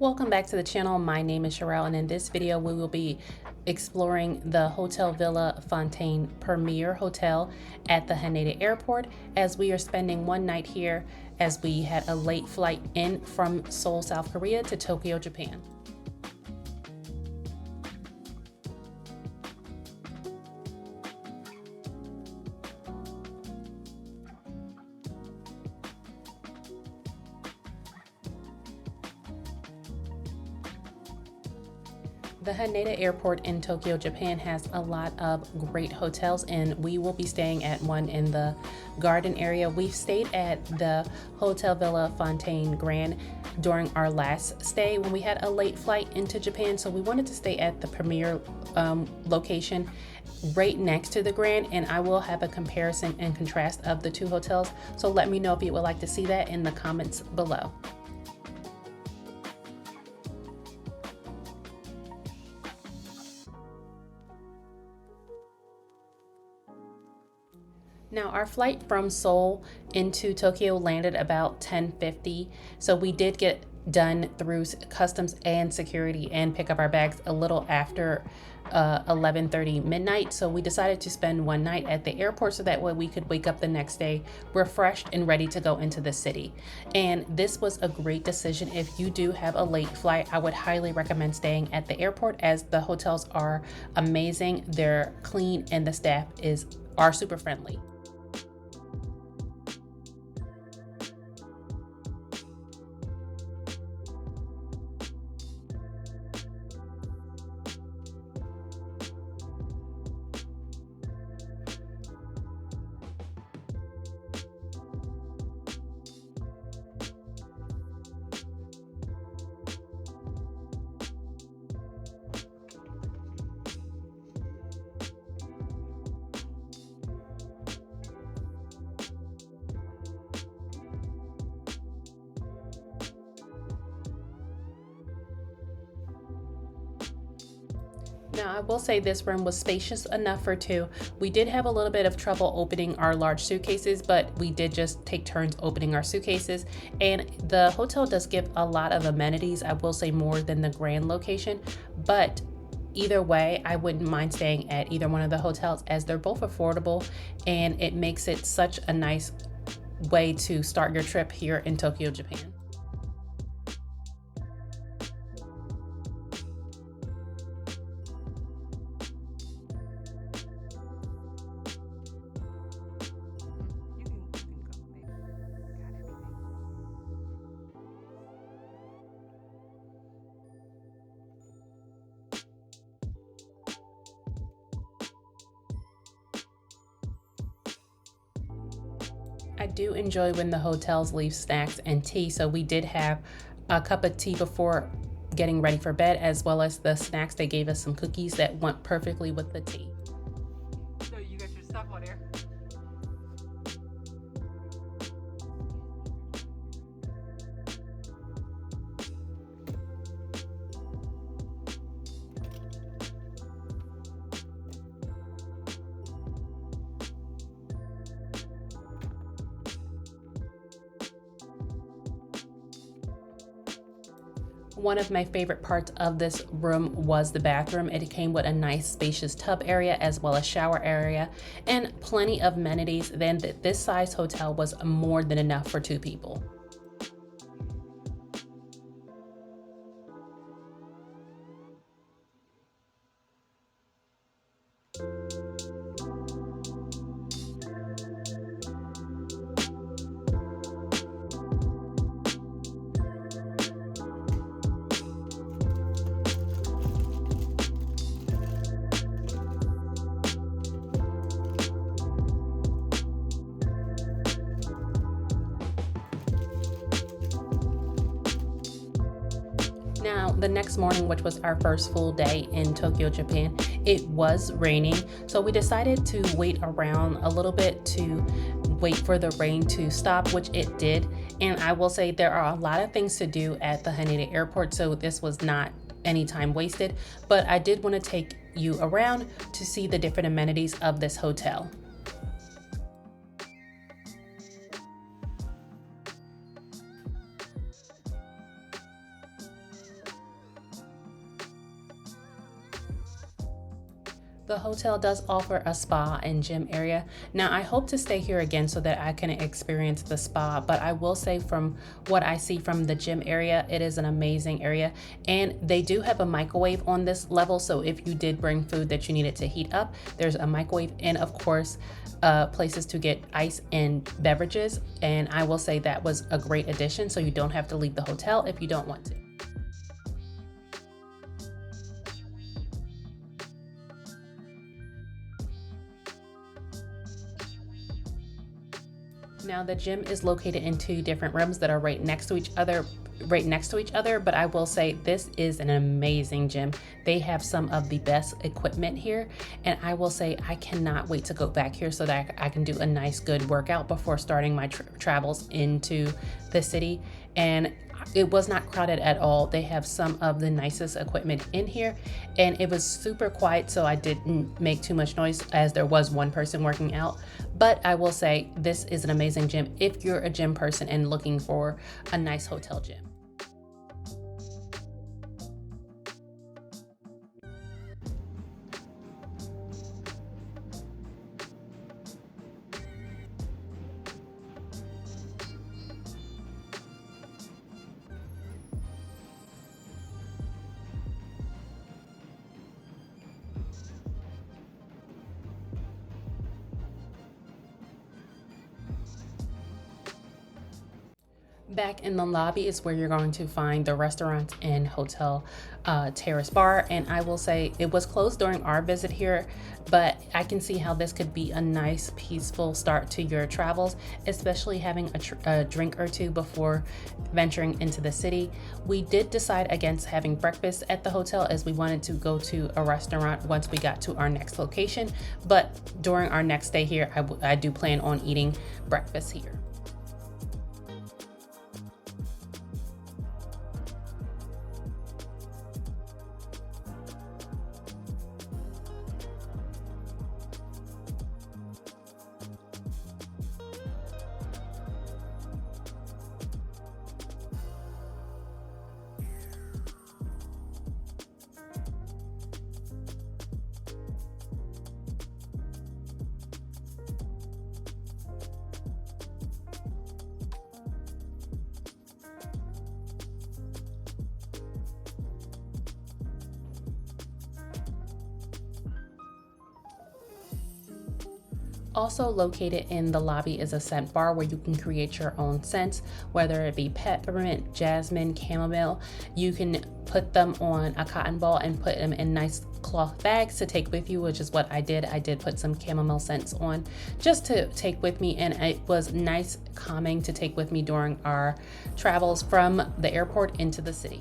Welcome back to the channel. My name is Sharelle, and in this video we will be exploring the Hotel Villa Fontaine Premier Hotel at the Haneda Airport, as we are spending one night here as we had a late flight in from Seoul, South Korea to Tokyo, Japan. The Haneda Airport in Tokyo, Japan has a lot of great hotels, and we will be staying at one in the garden area. We've stayed at the Hotel Villa Fontaine Grand during our last stay when we had a late flight into Japan, so we wanted to stay at the premier location right next to the Grand, and I will have a comparison and contrast of the two hotels, so let me know if you would like to see that in the comments below. Now, our flight from Seoul into Tokyo landed about 10:50, so we did get done through customs and security and pick up our bags a little after 11:30 midnight. So we decided to spend one night at the airport so that way we could wake up the next day refreshed and ready to go into the city. And this was a great decision. If you do have a late flight, I would highly recommend staying at the airport, as the hotels are amazing, they're clean, and the staff are super friendly. Now, I will say this room was spacious enough for two. We did have a little bit of trouble opening our large suitcases, but we did just take turns opening our suitcases. And the hotel does give a lot of amenities, I will say more than the Grand location, but either way, I wouldn't mind staying at either one of the hotels, as they're both affordable, and it makes it such a nice way to start your trip here in Tokyo, Japan. I do enjoy when the hotels leave snacks and tea, so we did have a cup of tea before getting ready for bed, as well as the snacks. They gave us some cookies that went perfectly with the tea. So you got your stuff on there? One of my favorite parts of this room was the bathroom. It came with a nice spacious tub area as well as shower area and plenty of amenities. Then this size hotel was more than enough for two people. Now, the next morning, which was our first full day in Tokyo, Japan, it was raining. So we decided to wait around a little bit to wait for the rain to stop, which it did. And I will say there are a lot of things to do at the Haneda Airport, so this was not any time wasted. But I did want to take you around to see the different amenities of this hotel. hotel does offer a spa and gym area. Now, I hope to stay here again so that I can experience the spa, but I will say from what I see from the gym area, it is an amazing area. And they do have a microwave on this level, so if you did bring food that you needed to heat up, there's a microwave, and of course, places to get ice and beverages. And I will say that was a great addition, so you don't have to leave the hotel if you don't want to. Now the gym is located in two different rooms that are right next to each other, but I will say this is an amazing gym. They have some of the best equipment here, and I will say I cannot wait to go back here so that I can do a nice good workout before starting my travels into the city. And it was not crowded at all. They have some of the nicest equipment in here, and it was super quiet, so I didn't make too much noise as there was one person working out. But I will say this is an amazing gym if you're a gym person and looking for a nice hotel gym. Back in the lobby is where you're going to find the restaurant and hotel terrace bar. And I will say it was closed during our visit here, but I can see how this could be a nice, peaceful start to your travels, especially having a drink or two before venturing into the city. We did decide against having breakfast at the hotel as we wanted to go to a restaurant once we got to our next location. But during our next stay here, I do plan on eating breakfast here. Also located in the lobby is a scent bar where you can create your own scents, whether it be peppermint, jasmine, chamomile. You can put them on a cotton ball and put them in nice cloth bags to take with you, which is what I did. I did put some chamomile scents on just to take with me, and it was nice, calming to take with me during our travels from the airport into the city.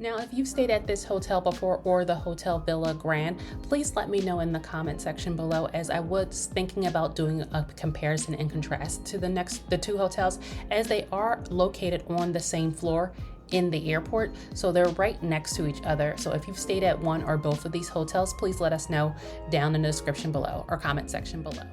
Now, if you've stayed at this hotel before or the Hotel Villa Grand, please let me know in the comment section below, as I was thinking about doing a comparison and contrast to the two hotels, as they are located on the same floor in the airport, so they're right next to each other. So if you've stayed at one or both of these hotels, please let us know down in the description below or comment section below.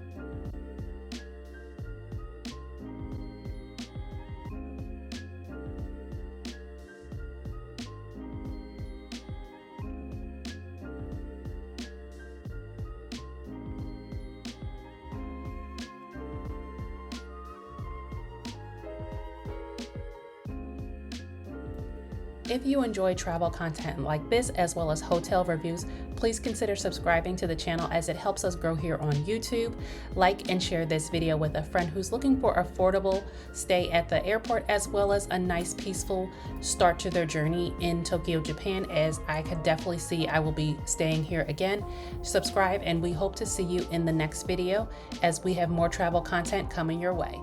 If you enjoy travel content like this, as well as hotel reviews, please consider subscribing to the channel as it helps us grow here on YouTube. Like and share this video with a friend who's looking for affordable stay at the airport, as well as a nice peaceful start to their journey in Tokyo, Japan, as I could definitely see I will be staying here again. Subscribe, and we hope to see you in the next video as we have more travel content coming your way.